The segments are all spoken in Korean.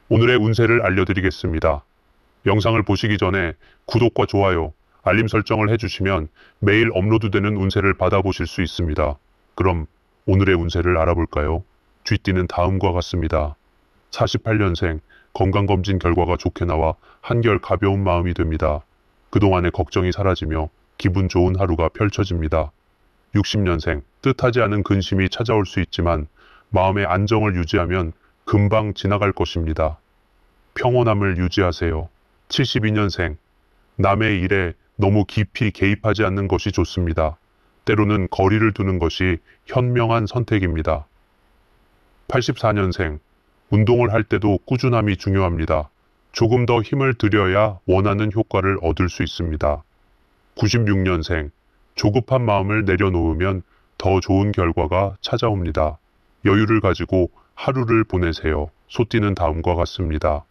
오늘의 운세를 알려드리겠습니다. 영상을 보시기 전에 구독과 좋아요, 알림 설정을 해주시면 매일 업로드되는 운세를 받아보실 수 있습니다. 그럼 오늘의 운세를 알아볼까요? 쥐띠는 다음과 같습니다. 48년생, 건강검진 결과가 좋게 나와 한결 가벼운 마음이 듭니다. 그동안의 걱정이 사라지며 기분 좋은 하루가 펼쳐집니다. 60년생, 뜻하지 않은 근심이 찾아올 수 있지만 마음의 안정을 유지하면 금방 지나갈 것입니다. 평온함을 유지하세요. 72년생, 남의 일에 너무 깊이 개입하지 않는 것이 좋습니다. 때로는 거리를 두는 것이 현명한 선택입니다. 84년생, 운동을 할 때도 꾸준함이 중요합니다. 조금 더 힘을 들여야 원하는 효과를 얻을 수 있습니다. 96년생, 조급한 마음을 내려놓으면 더 좋은 결과가 찾아옵니다. 여유를 가지고 하루를 보내세요. 소띠는 다음과 같습니다.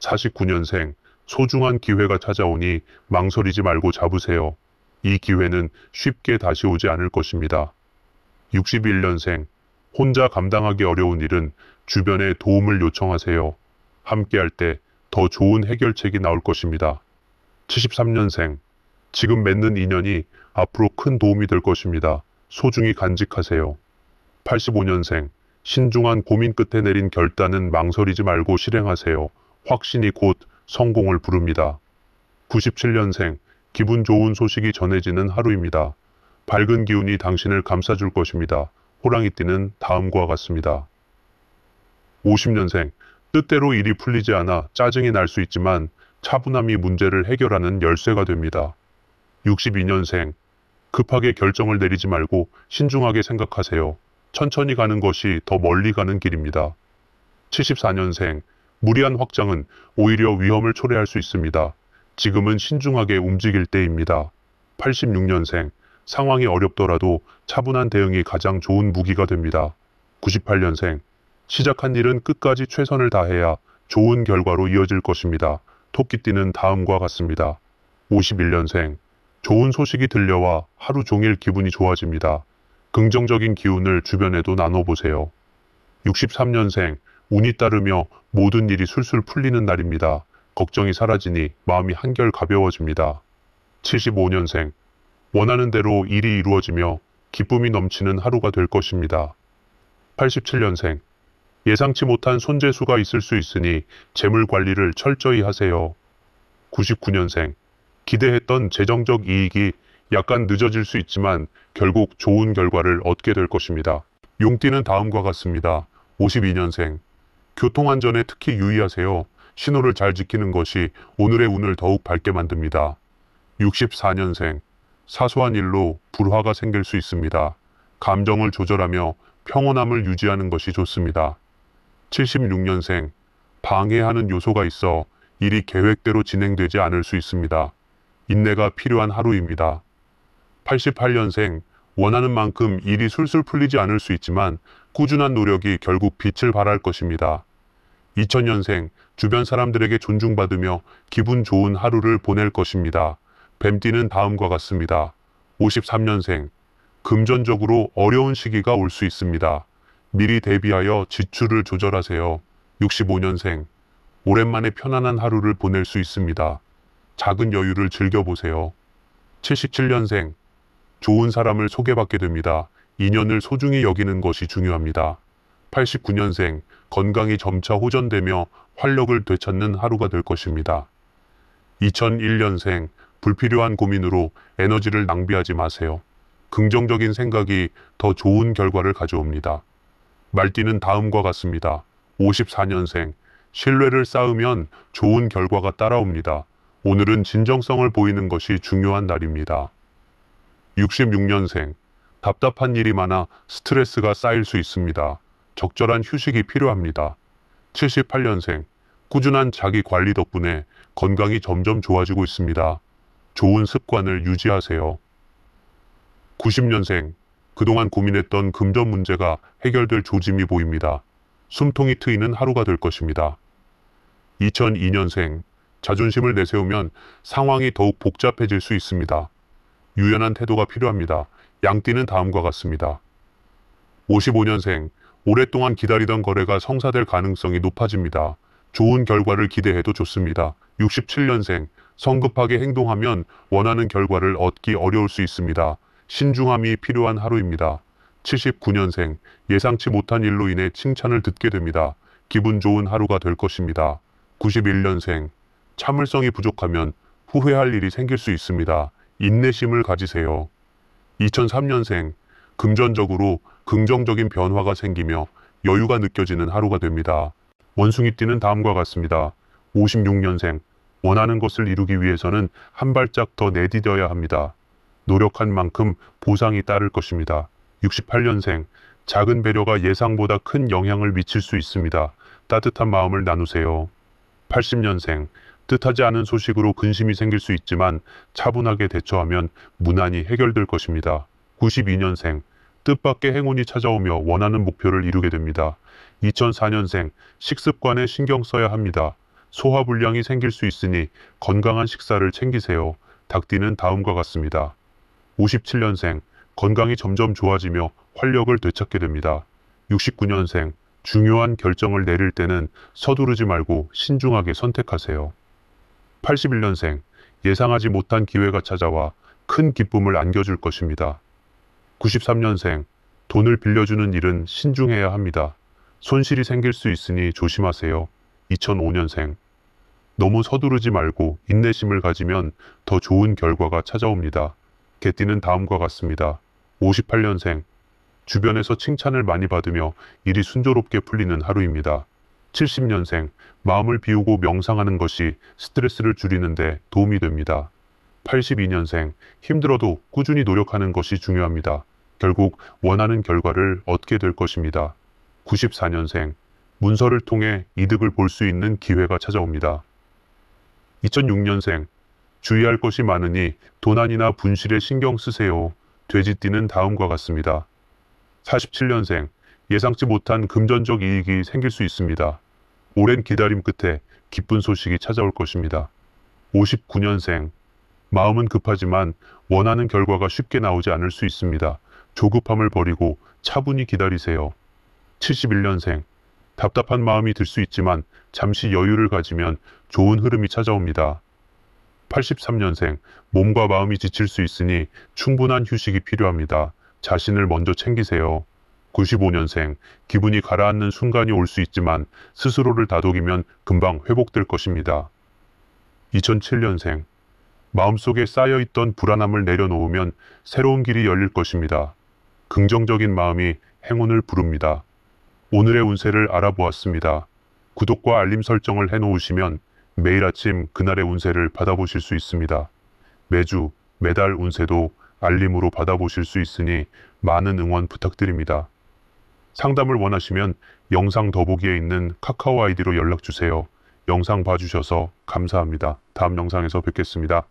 49년생, 소중한 기회가 찾아오니 망설이지 말고 잡으세요. 이 기회는 쉽게 다시 오지 않을 것입니다. 61년생, 혼자 감당하기 어려운 일은 주변에 도움을 요청하세요. 함께할 때 더 좋은 해결책이 나올 것입니다. 73년생, 지금 맺는 인연이 앞으로 큰 도움이 될 것입니다. 소중히 간직하세요. 85년생, 신중한 고민 끝에 내린 결단은 망설이지 말고 실행하세요. 확신이 곧 성공을 부릅니다. 97년생, 기분 좋은 소식이 전해지는 하루입니다. 밝은 기운이 당신을 감싸줄 것입니다. 호랑이띠는 다음과 같습니다. 50년생, 뜻대로 일이 풀리지 않아 짜증이 날 수 있지만 차분함이 문제를 해결하는 열쇠가 됩니다. 62년생, 급하게 결정을 내리지 말고 신중하게 생각하세요. 천천히 가는 것이 더 멀리 가는 길입니다. 74년생, 무리한 확장은 오히려 위험을 초래할 수 있습니다. 지금은 신중하게 움직일 때입니다. 86년생, 상황이 어렵더라도 차분한 대응이 가장 좋은 무기가 됩니다. 98년생, 시작한 일은 끝까지 최선을 다해야 좋은 결과로 이어질 것입니다. 토끼띠는 다음과 같습니다. 51년생, 좋은 소식이 들려와 하루 종일 기분이 좋아집니다. 긍정적인 기운을 주변에도 나눠보세요. 63년생, 운이 따르며 모든 일이 술술 풀리는 날입니다. 걱정이 사라지니 마음이 한결 가벼워집니다. 75년생, 원하는 대로 일이 이루어지며 기쁨이 넘치는 하루가 될 것입니다. 87년생, 예상치 못한 손재수가 있을 수 있으니 재물 관리를 철저히 하세요. 99년생, 기대했던 재정적 이익이 약간 늦어질 수 있지만 결국 좋은 결과를 얻게 될 것입니다. 용띠는 다음과 같습니다. 52년생, 교통안전에 특히 유의하세요. 신호를 잘 지키는 것이 오늘의 운을 더욱 밝게 만듭니다. 64년생, 사소한 일로 불화가 생길 수 있습니다. 감정을 조절하며 평온함을 유지하는 것이 좋습니다. 76년생, 방해하는 요소가 있어 일이 계획대로 진행되지 않을 수 있습니다. 인내가 필요한 하루입니다. 88년생, 원하는 만큼 일이 술술 풀리지 않을 수 있지만 꾸준한 노력이 결국 빛을 발할 것입니다. 2000년생, 주변 사람들에게 존중받으며 기분 좋은 하루를 보낼 것입니다. 뱀띠는 다음과 같습니다. 53년생, 금전적으로 어려운 시기가 올 수 있습니다. 미리 대비하여 지출을 조절하세요. 65년생, 오랜만에 편안한 하루를 보낼 수 있습니다. 작은 여유를 즐겨보세요. 77년생, 좋은 사람을 소개받게 됩니다. 인연을 소중히 여기는 것이 중요합니다. 89년생, 건강이 점차 호전되며 활력을 되찾는 하루가 될 것입니다. 2001년생, 불필요한 고민으로 에너지를 낭비하지 마세요. 긍정적인 생각이 더 좋은 결과를 가져옵니다. 말띠는 다음과 같습니다. 54년생, 신뢰를 쌓으면 좋은 결과가 따라옵니다. 오늘은 진정성을 보이는 것이 중요한 날입니다. 66년생, 답답한 일이 많아 스트레스가 쌓일 수 있습니다. 적절한 휴식이 필요합니다. 78년생, 꾸준한 자기 관리 덕분에 건강이 점점 좋아지고 있습니다. 좋은 습관을 유지하세요. 90년생, 그동안 고민했던 금전 문제가 해결될 조짐이 보입니다. 숨통이 트이는 하루가 될 것입니다. 2002년생, 자존심을 내세우면 상황이 더욱 복잡해질 수 있습니다. 유연한 태도가 필요합니다. 양띠는 다음과 같습니다. 55년생, 오랫동안 기다리던 거래가 성사될 가능성이 높아집니다. 좋은 결과를 기대해도 좋습니다. 67년생, 성급하게 행동하면 원하는 결과를 얻기 어려울 수 있습니다. 신중함이 필요한 하루입니다. 79년생, 예상치 못한 일로 인해 칭찬을 듣게 됩니다. 기분 좋은 하루가 될 것입니다. 91년생, 참을성이 부족하면 후회할 일이 생길 수 있습니다. 인내심을 가지세요. 2003년생, 금전적으로 긍정적인 변화가 생기며 여유가 느껴지는 하루가 됩니다. 원숭이띠는 다음과 같습니다. 56년생, 원하는 것을 이루기 위해서는 한 발짝 더 내디뎌야 합니다. 노력한 만큼 보상이 따를 것입니다. 68년생, 작은 배려가 예상보다 큰 영향을 미칠 수 있습니다. 따뜻한 마음을 나누세요. 80년생, 뜻하지 않은 소식으로 근심이 생길 수 있지만 차분하게 대처하면 무난히 해결될 것입니다. 92년생, 뜻밖의 행운이 찾아오며 원하는 목표를 이루게 됩니다. 2004년생, 식습관에 신경 써야 합니다. 소화불량이 생길 수 있으니 건강한 식사를 챙기세요. 닭띠는 다음과 같습니다. 57년생, 건강이 점점 좋아지며 활력을 되찾게 됩니다. 69년생, 중요한 결정을 내릴 때는 서두르지 말고 신중하게 선택하세요. 81년생, 예상하지 못한 기회가 찾아와 큰 기쁨을 안겨줄 것입니다. 93년생, 돈을 빌려주는 일은 신중해야 합니다. 손실이 생길 수 있으니 조심하세요. 2005년생, 너무 서두르지 말고 인내심을 가지면 더 좋은 결과가 찾아옵니다. 개띠는 다음과 같습니다. 58년생, 주변에서 칭찬을 많이 받으며 일이 순조롭게 풀리는 하루입니다. 70년생, 마음을 비우고 명상하는 것이 스트레스를 줄이는 데 도움이 됩니다. 82년생, 힘들어도 꾸준히 노력하는 것이 중요합니다. 결국 원하는 결과를 얻게 될 것입니다. 94년생, 문서를 통해 이득을 볼 수 있는 기회가 찾아옵니다. 2006년생, 주의할 것이 많으니 도난이나 분실에 신경 쓰세요. 돼지띠는 다음과 같습니다. 47년생, 예상치 못한 금전적 이익이 생길 수 있습니다. 오랜 기다림 끝에 기쁜 소식이 찾아올 것입니다. 59년생, 마음은 급하지만 원하는 결과가 쉽게 나오지 않을 수 있습니다. 조급함을 버리고 차분히 기다리세요. 71년생, 답답한 마음이 들 수 있지만 잠시 여유를 가지면 좋은 흐름이 찾아옵니다. 83년생, 몸과 마음이 지칠 수 있으니 충분한 휴식이 필요합니다. 자신을 먼저 챙기세요. 95년생, 기분이 가라앉는 순간이 올 수 있지만 스스로를 다독이면 금방 회복될 것입니다. 2007년생, 마음속에 쌓여있던 불안함을 내려놓으면 새로운 길이 열릴 것입니다. 긍정적인 마음이 행운을 부릅니다. 오늘의 운세를 알아보았습니다. 구독과 알림 설정을 해놓으시면 매일 아침 그날의 운세를 받아보실 수 있습니다. 매주, 매달 운세도 알림으로 받아보실 수 있으니 많은 응원 부탁드립니다. 상담을 원하시면 영상 더보기에 있는 카카오 아이디로 연락주세요. 영상 봐주셔서 감사합니다. 다음 영상에서 뵙겠습니다.